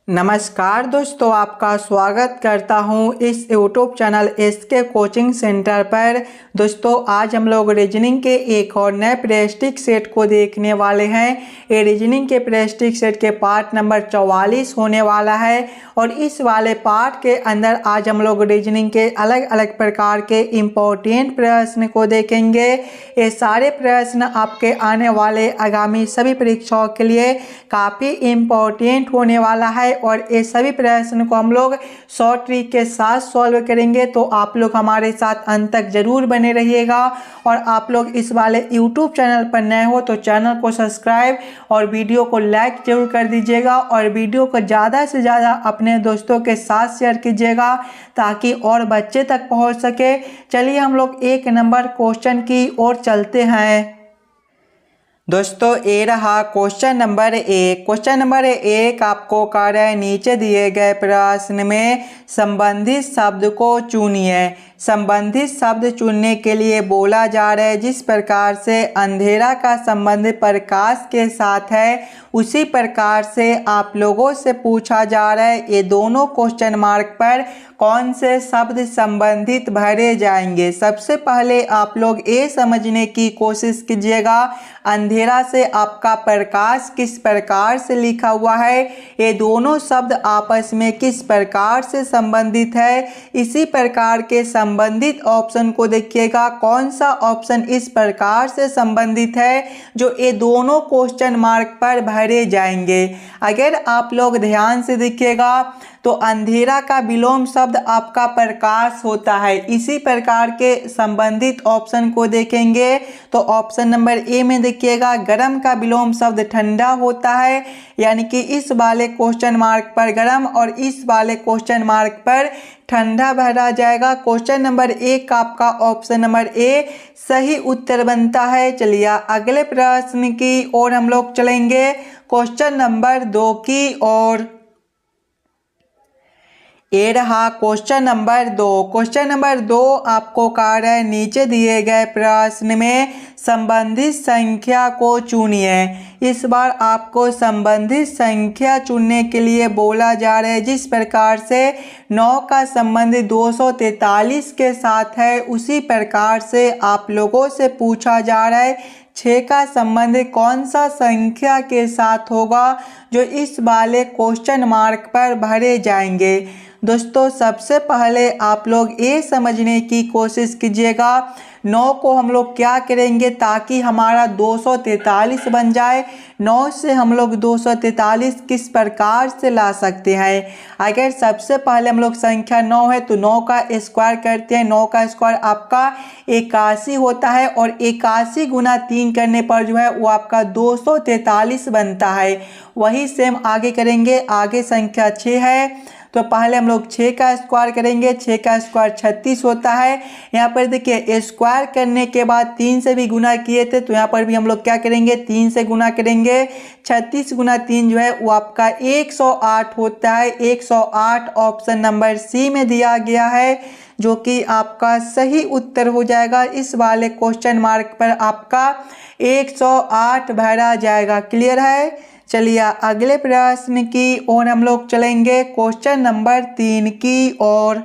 नमस्कार दोस्तों, आपका स्वागत करता हूं इस YouTube channel SK coaching centre पर। दोस्तों आज हम लोग रीजनिंग के एक और नए प्रेस्टिक सेट को देखने वाले हैं। ये रीजनिंग के प्रेस्टिक सेट के पार्ट नंबर 44 होने वाला है और इस वाले पार्ट के अंदर आज हम लोग रीजनिंग के अलग अलग प्रकार के इम्पोर्टेंट प्रश्न को देखेंगे। ये सारे प्रश्न आपके आने वाले आगामी सभी परीक्षाओं के लिए काफ़ी इम्पोर्टेंट होने वाला है और ये सभी प्रश्न को हम लोग शॉर्ट ट्रिक के साथ सॉल्व करेंगे। तो आप लोग हमारे साथ अंत तक जरूर बने रहिएगा और आप लोग इस वाले यूट्यूब चैनल पर नए हो तो चैनल को सब्सक्राइब और वीडियो को लाइक जरूर कर दीजिएगा और वीडियो को ज़्यादा से ज़्यादा अपने दोस्तों के साथ शेयर कीजिएगा ताकि और बच्चे तक पहुंच सके। चलिए हम लोग एक नंबर क्वेश्चन की ओर चलते हैं। दोस्तों ये रहा क्वेश्चन नंबर 1। क्वेश्चन नंबर 1 आपको कह रहा है नीचे दिए गए प्रश्न में संबंधित शब्द को चुनिए। संबंधित शब्द चुनने के लिए बोला जा रहा है जिस प्रकार से अंधेरा का संबंध प्रकाश के साथ है उसी प्रकार से आप लोगों से पूछा जा रहा है ये दोनों क्वेश्चन मार्क पर कौन से शब्द संबंधित भरे जाएंगे। सबसे पहले आप लोग ये समझने की कोशिश कीजिएगा अंधेरा से आपका प्रकाश किस प्रकार से लिखा हुआ है, ये दोनों शब्द आपस में किस प्रकार से संबंधित है। इसी प्रकार के संबंधित ऑप्शन को देखिएगा कौन सा ऑप्शन इस प्रकार से संबंधित है जो ये दोनों क्वेश्चन मार्क पर भरे जाएंगे। अगर आप लोग ध्यान से देखिएगा तो अंधेरा का विलोम शब्द आपका प्रकाश होता है। इसी प्रकार के संबंधित ऑप्शन को देखेंगे तो ऑप्शन नंबर ए में देखिएगा गर्म का विलोम शब्द ठंडा होता है, यानी कि इस वाले क्वेश्चन मार्क पर गर्म और इस वाले क्वेश्चन मार्क पर ठंडा भरा जाएगा। क्वेश्चन नंबर 1 का आपका ऑप्शन नंबर ए सही उत्तर बनता है। चलिए अगले प्रश्न की ओर हम लोग चलेंगे, क्वेश्चन नंबर 2 की ओर। ये रहा क्वेश्चन नंबर 2। क्वेश्चन नंबर 2 आपको कह रहा है नीचे दिए गए प्रश्न में संबंधित संख्या को चुनिए। इस बार आपको संबंधित संख्या चुनने के लिए बोला जा रहा है जिस प्रकार से 9 का संबंध 243 के साथ है उसी प्रकार से आप लोगों से पूछा जा रहा है 6 का संबंध कौन सा संख्या के साथ होगा जो इस वाले क्वेश्चन मार्क पर भरे जाएंगे। दोस्तों सबसे पहले आप लोग ये समझने की कोशिश कीजिएगा 9 को हम लोग क्या करेंगे ताकि हमारा 243 बन जाए। 9 से हम लोग 243 किस प्रकार से ला सकते हैं। अगर सबसे पहले हम लोग संख्या 9 है तो 9 का स्क्वायर करते हैं। 9 का स्क्वायर आपका 81 होता है और 81 गुना 3 करने पर जो है वो आपका 243 बनता है। वही सेम आगे करेंगे। आगे संख्या 6 है तो पहले हम लोग 6 का स्क्वायर करेंगे। 6 का स्क्वायर 36 होता है। यहाँ पर देखिए स्क्वायर करने के बाद 3 से भी गुना किए थे तो यहाँ पर भी हम लोग क्या करेंगे 3 से गुना करेंगे। 36 गुना 3 जो है वो आपका 108 होता है। 108 ऑप्शन नंबर सी में दिया गया है जो कि आपका सही उत्तर हो जाएगा। इस वाले क्वेश्चन मार्क पर आपका 108 भरा जाएगा। क्लियर है। चलिए अगले प्रश्न की ओर हम लोग चलेंगे, क्वेश्चन नंबर 3 की ओर।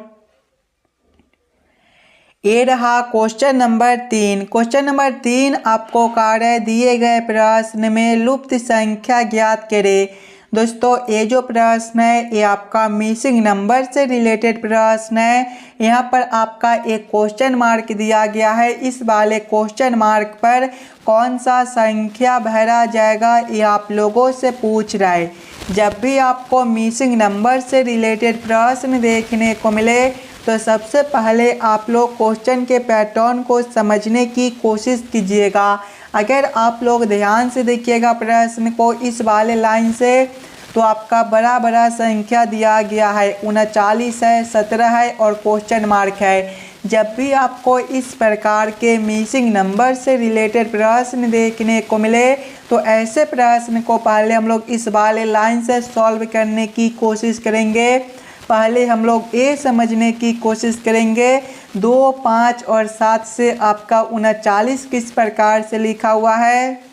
ये रहा क्वेश्चन नंबर 3। क्वेश्चन नंबर 3 आपको कह रहा है दिए गए प्रश्न में लुप्त संख्या ज्ञात करें। दोस्तों ये जो प्रश्न है ये आपका मिसिंग नंबर से रिलेटेड प्रश्न है। यहाँ पर आपका एक क्वेश्चन मार्क दिया गया है। इस वाले क्वेश्चन मार्क पर कौन सा संख्या भरा जाएगा ये आप लोगों से पूछ रहा है। जब भी आपको मिसिंग नंबर से रिलेटेड प्रश्न देखने को मिले तो सबसे पहले आप लोग क्वेश्चन के पैटर्न को समझने की कोशिश कीजिएगा। अगर आप लोग ध्यान से देखिएगा प्रश्न को इस वाले लाइन से तो आपका बड़ा बड़ा संख्या दिया गया है 39 है, 17 है और क्वेश्चन मार्क है। जब भी आपको इस प्रकार के मिसिंग नंबर से रिलेटेड प्रश्न देखने को मिले तो ऐसे प्रश्न को पहले हम लोग इस वाले लाइन से सॉल्व करने की कोशिश करेंगे। पहले हम लोग ये समझने की कोशिश करेंगे 2, 5 और 7 से आपका 39 किस प्रकार से लिखा हुआ है।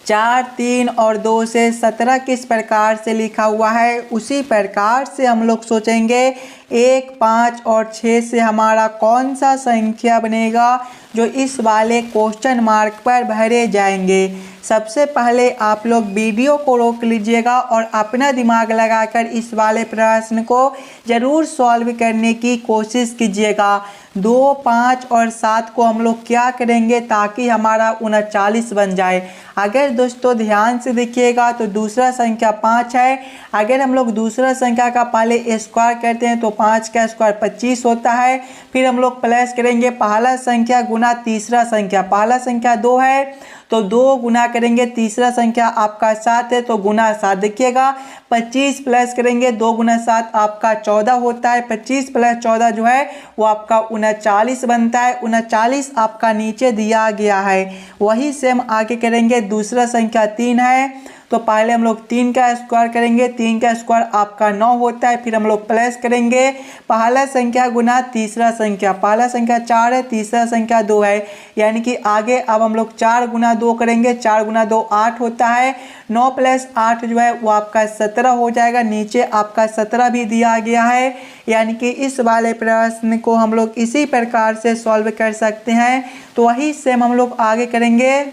4, 3 और 2 से 17 किस प्रकार से लिखा हुआ है, उसी प्रकार से हम लोग सोचेंगे 1, 5 और 6 से हमारा कौन सा संख्या बनेगा जो इस वाले क्वेश्चन मार्क पर भरे जाएंगे। सबसे पहले आप लोग वीडियो को रोक लीजिएगा और अपना दिमाग लगाकर इस वाले प्रश्न को ज़रूर सॉल्व करने की कोशिश कीजिएगा। 2, 5 और 7 को हम लोग क्या करेंगे ताकि हमारा 39 बन जाए। अगर दोस्तों ध्यान से देखिएगा तो दूसरा संख्या 5 है। अगर हम लोग दूसरा संख्या का पहले स्क्वायर करते हैं तो 5 का स्क्वायर 25 होता है। फिर हम लोग प्लस करेंगे पहला संख्या गुना तीसरा संख्या। पहला संख्या 2 है तो 2 गुना करेंगे तीसरा संख्या आपका 7 है तो गुना 7। देखिएगा 25 प्लस करेंगे 2 गुना 7 आपका 14 होता है। 25 प्लस 14 जो है वो आपका 39 बनता है। 39 आपका नीचे दिया गया है। वही सेम आगे करेंगे। दूसरा संख्या 3 है तो पहले हम लोग 3 का स्क्वायर करेंगे। 3 का स्क्वायर आपका 9 होता है। फिर हम लोग प्लस करेंगे पहला संख्या गुना तीसरा संख्या। पहला संख्या 4 है, तीसरा संख्या 2 है, यानी कि आगे अब हम लोग 4 गुना 2 करेंगे। 4 गुना 2 8 होता है। 9 प्लस 8 जो है वो आपका 17 हो जाएगा। नीचे आपका 17 भी दिया गया है, यानी कि इस वाले प्रश्न को हम लोग इसी प्रकार से सॉल्व कर सकते हैं। तो वही सेम हम लोग आगे करेंगे।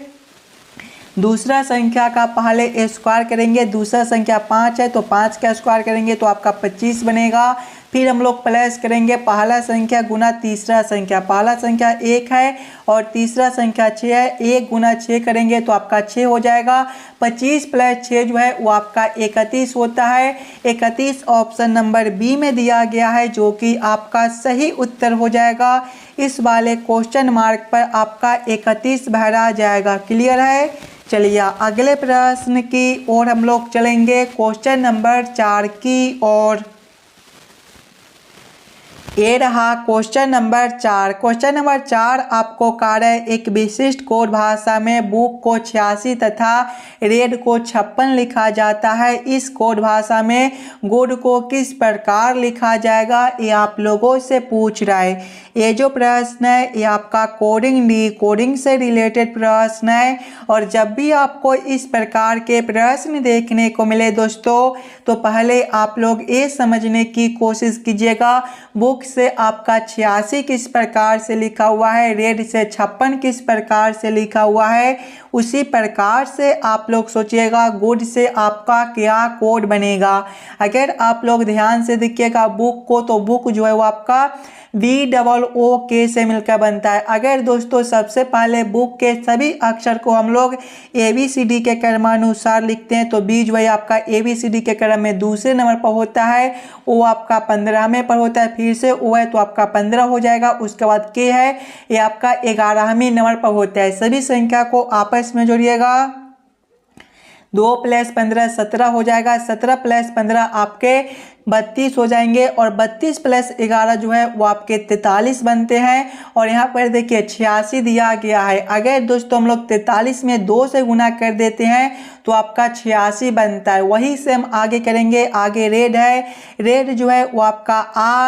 दूसरा संख्या का पहले स्क्वायर करेंगे। दूसरा संख्या 5 है तो 5 का स्क्वायर करेंगे तो आपका 25 बनेगा। फिर हम लोग प्लस करेंगे पहला संख्या गुना तीसरा संख्या। पहला संख्या 1 है और तीसरा संख्या 6 है। 1 गुना 6 करेंगे तो आपका 6 हो जाएगा। 25 प्लस 6 जो है वो आपका 31 होता है। 31 ऑप्शन नंबर बी में दिया गया है, जो कि आपका सही उत्तर हो जाएगा। इस वाले क्वेश्चन मार्क पर आपका 31 भरा जाएगा। क्लियर है। चलिए अगले प्रश्न की ओर हम लोग चलेंगे, क्वेश्चन नंबर 4 की ओर। ये रहा क्वेश्चन नंबर 4। क्वेश्चन नंबर 4 आपको कार्य एक विशिष्ट कोड भाषा में बुक को 86 तथा रेड को 56 लिखा जाता है। इस कोड भाषा में गुड को किस प्रकार लिखा जाएगा, ये आप लोगों से पूछ रहा है। ये जो प्रश्न है ये आपका कोडिंग डिकोडिंग से रिलेटेड प्रश्न है। और जब भी आपको इस प्रकार के प्रश्न देखने को मिले दोस्तों, तो पहले आप लोग ये समझने की कोशिश कीजिएगा बुक से आपका 86 किस प्रकार से लिखा हुआ है, रेड से 56 किस प्रकार से लिखा हुआ है। उसी प्रकार से आप लोग सोचिएगा गुड से आपका क्या कोड बनेगा। अगर आप लोग ध्यान से देखिएगा बुक को, तो बुक जो है वो आपका BOOK से मिलकर बनता है। अगर दोस्तों सबसे पहले बुक के सभी अक्षर को हम लोग ABCD के क्रमानुसार लिखते हैं तो बी जो है आपका ABCD के क्रम में दूसरे नंबर पर होता है, वो आपका 15वें पर होता है। फिर से ओ है तो आपका 15 हो जाएगा। उसके बाद के है ये आपका 11वें नंबर पर होता है। सभी संख्या को आपस में जोड़िएगा। 2 + 15 17 हो जाएगा। 17 + 15 आपके 32 हो जाएंगे। और 32 + 11 जो है वो आपके 43 बनते हैं। और यहाँ पर देखिए 86 दिया गया है। अगर दोस्तों हम लोग 43 में 2 से गुना कर देते हैं तो आपका 86 बनता है। वही से हम आगे करेंगे। आगे रेड है। रेड जो है वो आपका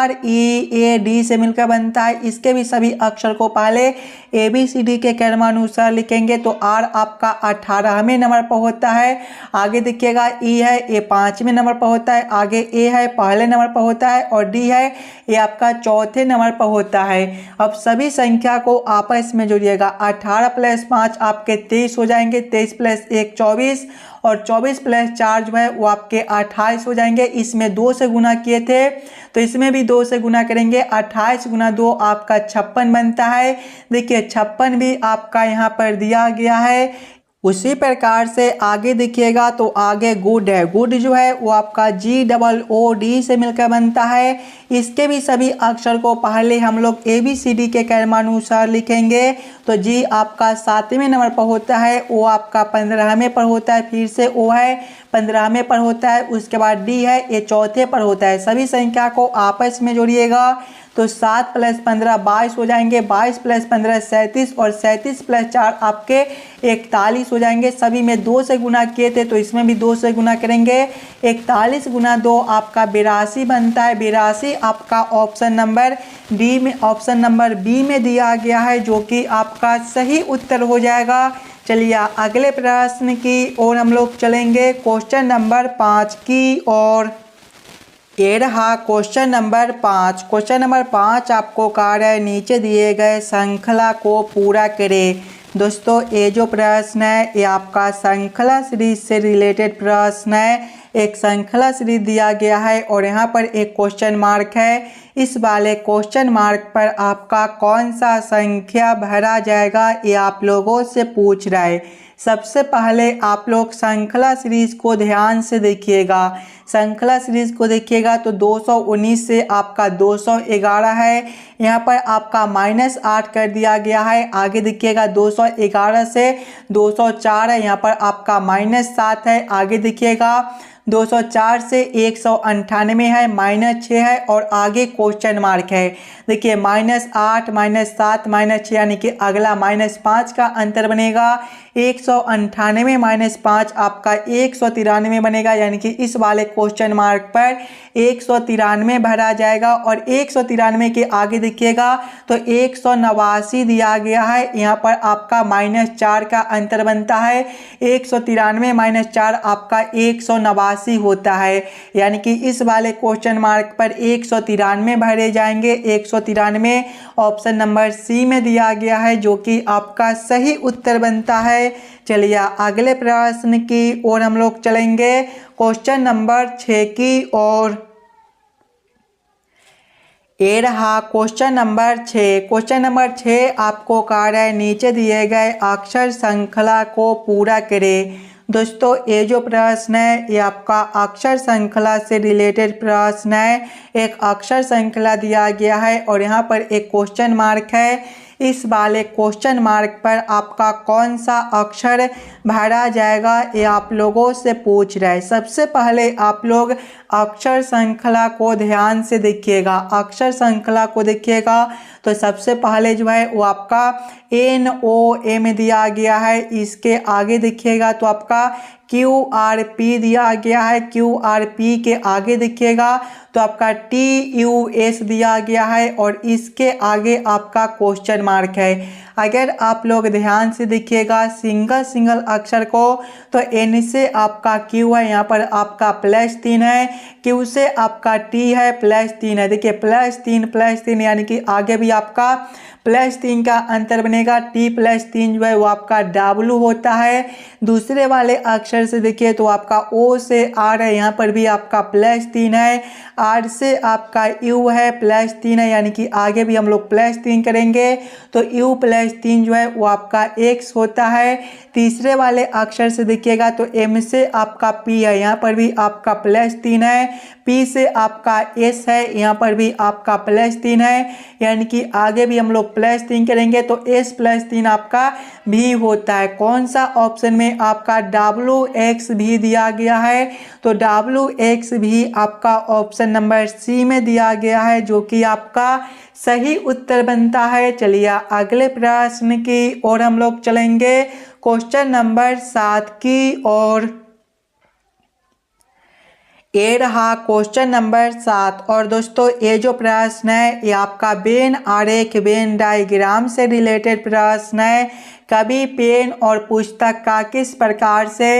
READ से मिलकर बनता है। इसके भी सभी अक्षर को पहले ABCD के क्रमानुसार लिखेंगे तो R आपका 18वें नंबर पर होता है। आगे देखिएगा E है ये 5वें नंबर पर होता है। आगे A है पहले नंबर पर होता है। और D है ये आपका 4थे नंबर पर होता है। अब सभी संख्या को आपस में जोड़िएगा। 18 + 5 आपके 23 हो जाएंगे। 23 + 1 24 और 24 + 4 जो है वो आपके 28 हो जाएंगे। इसमें 2 से गुना किए थे तो इसमें भी 2 से गुना करेंगे। 28 × 2 आपका 56 बनता है। देखिए 56 भी आपका यहाँ पर दिया गया है। उसी प्रकार से आगे देखिएगा तो आगे गुड है। गुड जो है वो आपका GOOD से मिलकर बनता है। इसके भी सभी अक्षर को पहले हम लोग ABCD के क्रमानुसार लिखेंगे तो G आपका 7वें नंबर पर होता है। O आपका 15वें पर होता है। फिर से O है 15वें पर होता है। उसके बाद D है ये 4थे पर होता है। सभी संख्या को आपस में जोड़िएगा तो 7 + 15 22 हो जाएंगे। 22 + 15 37 और 37 + 4 आपके 41 हो जाएंगे। सभी में 2 से गुना किए थे तो इसमें भी 2 से गुना करेंगे। 41 × 2 आपका 82 बनता है। 82 आपका ऑप्शन नंबर बी में दिया गया है, जो कि आपका सही उत्तर हो जाएगा। चलिए अगले प्रश्न की ओर हम लोग चलेंगे क्वेश्चन नंबर 5 की ओर। ये रहा क्वेश्चन नंबर 5। क्वेश्चन नंबर 5 आपको कहा है नीचे दिए गए श्रृंखला को पूरा करें। दोस्तों ये जो प्रश्न है ये आपका श्रृंखला सीरीज से रिलेटेड प्रश्न है। एक श्रृंखला सीरीज दिया गया है और यहाँ पर एक क्वेश्चन मार्क है। इस वाले क्वेश्चन मार्क पर आपका कौन सा संख्या भरा जाएगा ये आप लोगों से पूछ रहा है। सबसे पहले आप लोग श्रृंखला सीरीज को ध्यान से देखिएगा। श्रृंखला सीरीज को देखिएगा तो 219 से आपका 211 है। यहाँ पर आपका -8 कर दिया गया है। आगे देखिएगा 211 से 204 है। यहाँ पर आपका -7 है। आगे देखिएगा 204 से 198 है, -6 है और आगे क्वेश्चन मार्क है। देखिए -8 -7 -6 यानी कि अगला -5 का अंतर बनेगा। 198 -5 आपका 193 बनेगा, यानी कि इस वाले क्वेश्चन मार्क पर 193 भरा जाएगा। और 193 के आगे देखिएगा तो 189 दिया गया है। यहाँ पर आपका -4 का अंतर बनता है। 193 - 4 आपका 189 होता है, यानी कि इस वाले क्वेश्चन मार्क पर 193 भरे जाएंगे। 193 ऑप्शन नंबर सी में दिया गया है, जो कि आपका सही उत्तर बनता है। चलिए अगले प्रश्न की ओर हम लोग चलेंगे क्वेश्चन नंबर 6 की ओर। ये रहा क्वेश्चन नंबर 6। क्वेश्चन नंबर 6 आपको कहा है नीचे दिए गए अक्षर श्रृंखला को पूरा करें। दोस्तों ये जो प्रश्न है ये आपका अक्षर श्रृंखला से रिलेटेड प्रश्न है। एक अक्षर श्रृंखला दिया गया है और यहाँ पर एक क्वेश्चन मार्क है। इस वाले क्वेश्चन मार्क पर आपका कौन सा अक्षर भरा जाएगा ये आप लोगों से पूछ रहा है। सबसे पहले आप लोग अक्षर श्रृंखला को ध्यान से देखिएगा। अक्षर श्रृंखला को देखिएगा तो सबसे पहले जो है वो आपका NOM दिया गया है। इसके आगे देखिएगा तो आपका QRP दिया गया है। QRP के आगे देखिएगा तो आपका TUS दिया गया है और इसके आगे आपका क्वेश्चन मार्क है। अगर आप लोग ध्यान से देखिएगा सिंगल अक्षर को तो N से आपका Q है, यहाँ पर आपका +3 है। Q से आपका T है, +3 है। देखिए +3 यानी कि आगे भी आपका +3 का अंतर बनेगा। T +3 जो है वो आपका W होता है। दूसरे वाले अक्षर से देखिए तो आपका O से R है, यहाँ पर भी आपका +3 है। R से आपका U है, +3 है, यानी कि आगे भी हम लोग +3 करेंगे तो U +3 जो है वो आपका X होता है। तीसरे वाले अक्षर से देखिएगा तो M से आपका P है, यहाँ पर भी आपका +3 है। P से आपका S है, यहाँ पर भी आपका +3 है, यानी कि आगे भी हम लोग +3 करेंगे तो S +3 आपका भी होता है। कौन सा ऑप्शन में आपका WX भी दिया गया है तो WX भी आपका ऑप्शन नंबर सी में दिया गया है, जो कि आपका सही उत्तर बनता है। चलिए अगले प्रश्न की ओर हम लोग चलेंगे क्वेश्चन नंबर 7 की ओर। ये रहा क्वेश्चन नंबर 7 और दोस्तों ये जो प्रश्न है ये आपका वेन आरेख वेन डायग्राम से रिलेटेड प्रश्न है। कभी पेन और पुस्तक का किस प्रकार से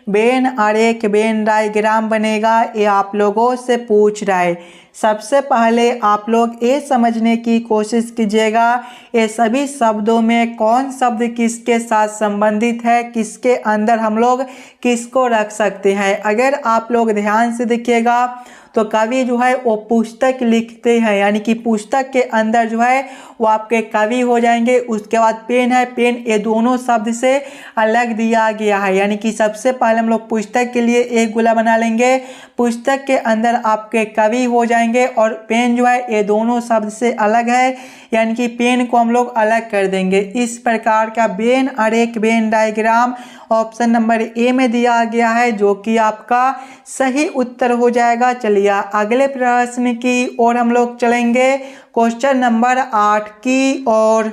वेन आरेख वेन डायग्राम बनेगा ये आप लोगों से पूछ रहा है। सबसे पहले आप लोग ये समझने की कोशिश कीजिएगा ये सभी शब्दों में कौन शब्द किसके साथ संबंधित है, किसके अंदर हम लोग किसको रख सकते हैं। अगर आप लोग ध्यान से देखिएगा तो कवि जो है वो पुस्तक लिखते हैं, यानी कि पुस्तक के अंदर जो है वो आपके कवि हो जाएंगे। उसके बाद पेन है, पेन ये दोनों शब्द से अलग दिया गया है, यानी कि सबसे पहले हम लोग पुस्तक के लिए एक गोला बना लेंगे। पुस्तक के अंदर आपके कवि हो जाएंगे और पेन जो है ये दोनों शब्द से अलग है, यानी कि पेन को हम लोग अलग कर देंगे। इस प्रकार का वेन आरेख Venn diagram option number A में दिया गया है, जो कि आपका सही उत्तर हो जाएगा। चलिए अगले प्रश्न की ओर हम लोग चलेंगे क्वेश्चन नंबर 8 की ओर।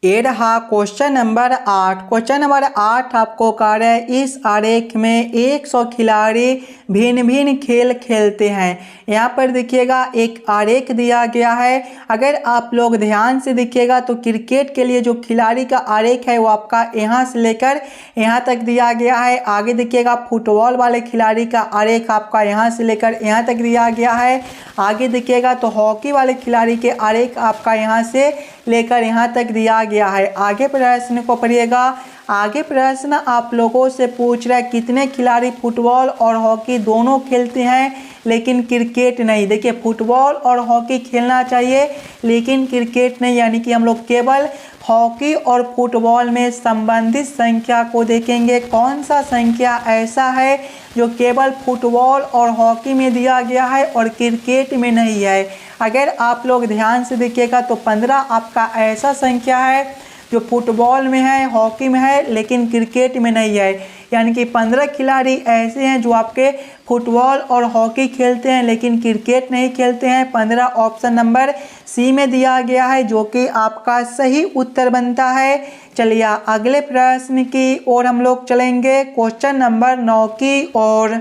ये रहा क्वेश्चन नंबर 8। क्वेश्चन नंबर 8 आपको कह रहा है इस आरेख में 100 खिलाड़ी भिन्न भिन्न खेल खेलते हैं। यहाँ पर देखिएगा एक आरेख दिया गया है। अगर आप लोग ध्यान से देखिएगा तो क्रिकेट के लिए जो खिलाड़ी का आरेख है वो आपका यहाँ से लेकर यहाँ तक दिया गया है। आगे देखिएगा फुटबॉल वाले खिलाड़ी का आरेख आपका यहाँ से लेकर यहाँ तक दिया गया है। आगे देखिएगा तो हॉकी वाले खिलाड़ी के आरेख आपका यहाँ से लेकर यहाँ तक दिया गया है। आगे प्रश्न को पढ़िएगा। आगे प्रश्न आप लोगों से पूछ रहा है कितने खिलाड़ी फुटबॉल और हॉकी दोनों खेलते हैं लेकिन क्रिकेट नहीं। देखिए फुटबॉल और हॉकी खेलना चाहिए लेकिन क्रिकेट नहीं, यानी कि हम लोग केवल हॉकी और फुटबॉल में संबंधित संख्या को देखेंगे। कौन सा संख्या ऐसा है जो केवल फुटबॉल और हॉकी में दिया गया है और क्रिकेट में नहीं है। अगर आप लोग ध्यान से देखिएगा तो 15 आपका ऐसा संख्या है जो फुटबॉल में है, हॉकी में है लेकिन क्रिकेट में नहीं है। यानी कि 15 खिलाड़ी ऐसे हैं जो आपके फुटबॉल और हॉकी खेलते हैं लेकिन क्रिकेट नहीं खेलते हैं। 15 ऑप्शन नंबर सी में दिया गया है जो कि आपका सही उत्तर बनता है। चलिए अगले प्रश्न की ओर हम लोग चलेंगे, क्वेश्चन नंबर 9 की ओर।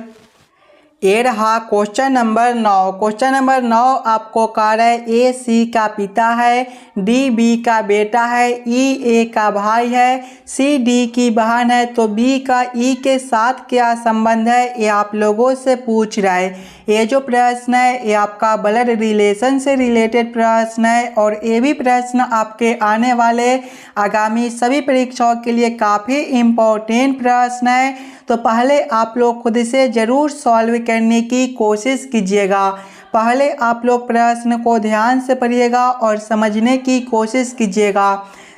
ये रहा क्वेश्चन नंबर 9। क्वेश्चन नंबर 9 आपको कह रहा है ए सी का पिता है, डी बी का बेटा है, ई ए का भाई है, सी डी की बहन है, तो बी का ई के साथ क्या संबंध है, ये आप लोगों से पूछ रहा है। ये जो प्रश्न है ये आपका ब्लड रिलेशन से रिलेटेड प्रश्न है और ये भी प्रश्न आपके आने वाले आगामी सभी परीक्षाओं के लिए काफ़ी इम्पोर्टेंट प्रश्न है। तो पहले आप लोग खुद से ज़रूर सॉल्व करने की कोशिश कीजिएगा। पहले आप लोग प्रश्न को ध्यान से पढ़िएगा और समझने की कोशिश कीजिएगा।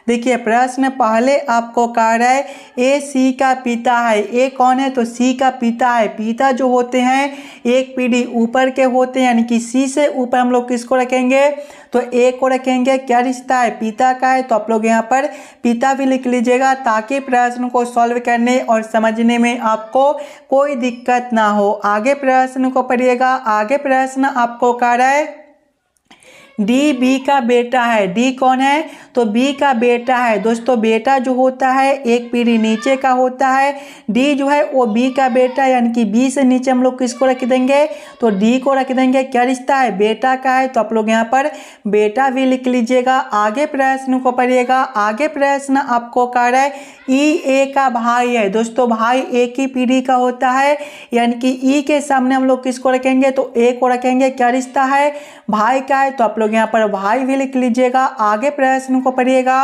देखिए प्रश्न पहले आपको कह रहा है ए सी का पिता है। ए कौन है, तो सी का पिता है। पिता जो होते हैं एक पीढ़ी ऊपर के होते हैं, यानी कि सी से ऊपर हम लोग किसको रखेंगे, तो ए को रखेंगे। क्या रिश्ता है, पिता का है, तो आप लोग यहाँ पर पिता भी लिख लीजिएगा ताकि प्रश्न को सॉल्व करने और समझने में आपको कोई दिक्कत ना हो। आगे प्रश्न को पढ़िएगा। आगे प्रश्न आपको कह रहा है डी बी का बेटा है। डी कौन है, तो बी का बेटा है। दोस्तों बेटा जो होता है एक पीढ़ी नीचे का होता है। डी जो है वो बी का बेटा, यानी कि बी से नीचे हम लोग किसको रख देंगे, तो डी को रख देंगे। क्या रिश्ता है, बेटा का है, तो आप लोग यहाँ पर बेटा भी लिख लीजिएगा। आगे प्रश्न को पढ़िएगा। आगे प्रश्न आपको कह रहा है ई ए का भाई है। दोस्तों भाई एक ही पीढ़ी का होता है, यानी कि ई के सामने हम लोग किसको रखेंगे, तो ए को रखेंगे। क्या रिश्ता है, भाई का है, तो आप लोग यहाँ पर भाई भी लिख लीजिएगा। आगे प्रश्न को पढ़िएगा।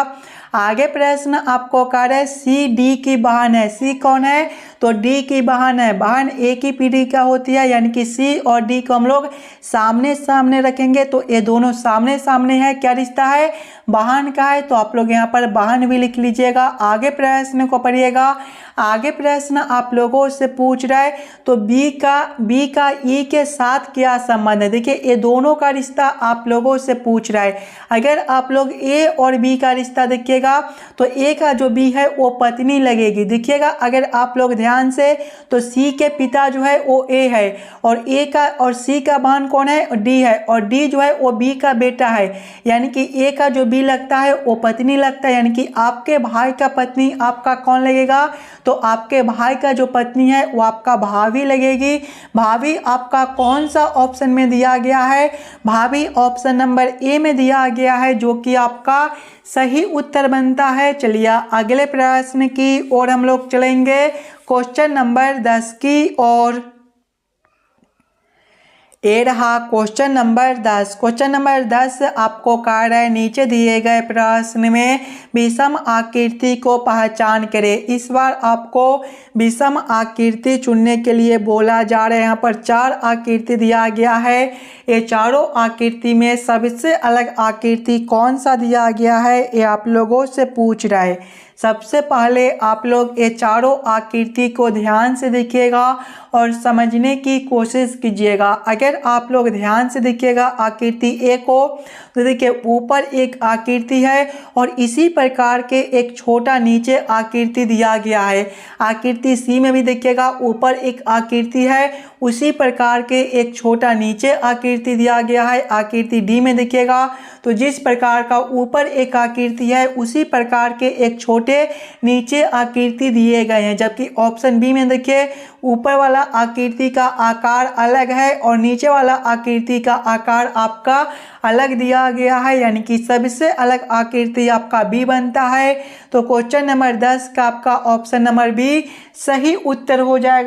आगे प्रश्न आपको कह रहा है सी डी की बहन है। सी कौन है, तो डी की बहन है। बहन एक ही पीढ़ी का होती है, यानी कि सी और डी को हम लोग सामने सामने रखेंगे, तो ये दोनों सामने सामने है। क्या रिश्ता है, बहन का है, तो आप लोग यहाँ पर बहन भी लिख लीजिएगा। आगे प्रश्न को पढ़िएगा। आगे प्रश्न आप लोगों से पूछ रहा है तो बी का ई के साथ क्या संबंध है। देखिए ये दोनों का रिश्ता आप लोगों से पूछ रहा है। अगर आप लोग ए और बी का रिश्ता देखिएगा तो ए का जो बी है वो पत्नी लगेगी। देखिएगा अगर आप लोग ध्यान से, तो सी के पिता जो है वो ए है और ए का और सी का बहन कौन है, डी है, और डी जो है वो बी का बेटा है, यानी कि ए का जो बी लगता है वो पत्नी लगता है, यानी कि आपके भाई का पत्नी आपका कौन लगेगा, तो आपके भाई का जो पत्नी है वो आपका भाभी लगेगी। भाभी आपका कौन सा ऑप्शन में दिया गया है, भाभी ऑप्शन नंबर ए में दिया गया है, जो कि आपका सही उत्तर बनता है। चलिए अगले प्रश्न की ओर हम लोग चलेंगे, क्वेश्चन नंबर 10 की ओर। ये रहा क्वेश्चन नंबर 10। क्वेश्चन नंबर 10 आपको कह रहा है नीचे दिए गए प्रश्न में विषम आकृति को पहचान करें। इस बार आपको विषम आकृति चुनने के लिए बोला जा रहा है। यहाँ पर 4 आकृति दिया गया है। ये चारों आकृति में सबसे अलग आकृति कौन सा दिया गया है, ये आप लोगों से पूछ रहा है। सबसे पहले आप लोग ये चारों आकृति को ध्यान से देखिएगा और समझने की कोशिश कीजिएगा। अगर आप लोग ध्यान से देखिएगा आकृति ए को, तो देखिए ऊपर एक आकृति है और इसी प्रकार के एक छोटा नीचे आकृति दिया गया है। आकृति सी में भी देखिएगा ऊपर एक आकृति है, उसी प्रकार के एक छोटा नीचे आकृति दिया गया है। आकृति डी में देखिएगा तो जिस प्रकार का ऊपर एक आकृति है उसी प्रकार के एक छोटे नीचे आकृति दिए गए हैं। जबकि ऑप्शन बी में देखिए ऊपर वाला आकृति का आकार अलग है और नीचे वाला आकृति का आकार आपका अलग दिया गया है, यानी कि सबसे अलग आकृति आपका बी बनता है। तो क्वेश्चन नंबर 10 का आपका ऑप्शन नंबर बी सही उत्तर हो जाएगा।